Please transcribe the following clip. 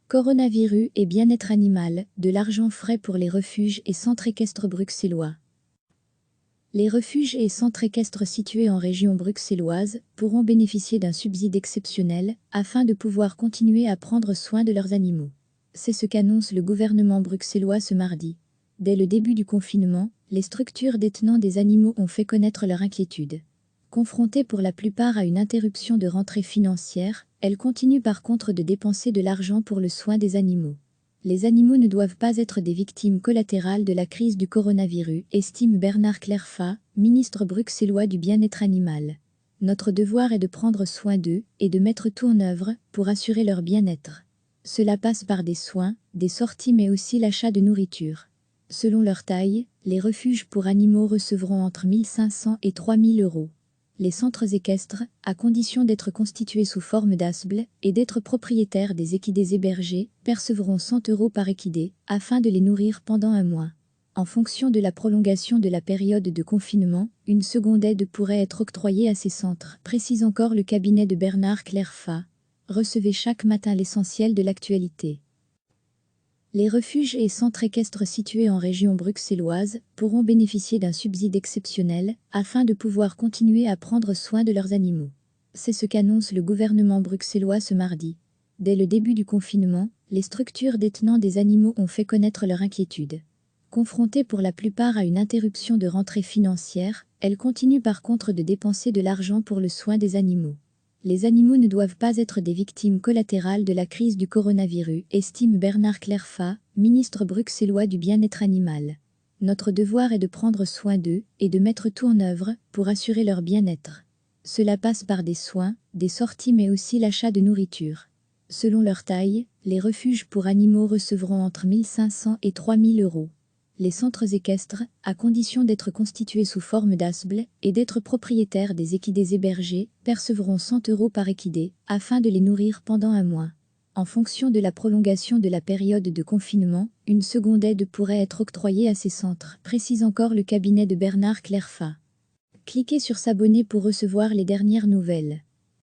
Coronavirus et bien-être animal, de l'argent frais pour les refuges et centres équestres bruxellois. Les refuges et centres équestres situés en région bruxelloise pourront bénéficier d'un subside exceptionnel afin de pouvoir continuer à prendre soin de leurs animaux. C'est ce qu'annonce le gouvernement bruxellois ce mardi. Dès le début du confinement, les structures détenant des animaux ont fait connaître leur inquiétude. Confrontées pour la plupart à une interruption de rentrée financière, elles continuent par contre de dépenser de l'argent pour le soin des animaux. Les animaux ne doivent pas être des victimes collatérales de la crise du coronavirus, estime Bernard Clerfa, ministre bruxellois du bien-être animal. Notre devoir est de prendre soin d'eux et de mettre tout en œuvre pour assurer leur bien-être. Cela passe par des soins, des sorties mais aussi l'achat de nourriture. Selon leur taille, les refuges pour animaux recevront entre 1 500 et 3 000 euros. Les centres équestres, à condition d'être constitués sous forme d'ASBL et d'être propriétaires des équidés hébergés, percevront 100 euros par équidé, afin de les nourrir pendant un mois. En fonction de la prolongation de la période de confinement, une seconde aide pourrait être octroyée à ces centres, précise encore le cabinet de Bernard Clerfa. Recevez chaque matin l'essentiel de l'actualité. Les refuges et centres équestres situés en région bruxelloise pourront bénéficier d'un subside exceptionnel afin de pouvoir continuer à prendre soin de leurs animaux. C'est ce qu'annonce le gouvernement bruxellois ce mardi. Dès le début du confinement, les structures détenant des animaux ont fait connaître leur inquiétude. Confrontées pour la plupart à une interruption de rentrée financière, elles continuent par contre de dépenser de l'argent pour le soin des animaux. Les animaux ne doivent pas être des victimes collatérales de la crise du coronavirus, estime Bernard Clerfa, ministre bruxellois du bien-être animal. Notre devoir est de prendre soin d'eux et de mettre tout en œuvre pour assurer leur bien-être. Cela passe par des soins, des sorties mais aussi l'achat de nourriture. Selon leur taille, les refuges pour animaux recevront entre 1 500 et 3 000 euros. Les centres équestres, à condition d'être constitués sous forme d'ASBL et d'être propriétaires des équidés hébergés, percevront 100 euros par équidé, afin de les nourrir pendant un mois. En fonction de la prolongation de la période de confinement, une seconde aide pourrait être octroyée à ces centres, précise encore le cabinet de Bernard Clerfa. Cliquez sur s'abonner pour recevoir les dernières nouvelles.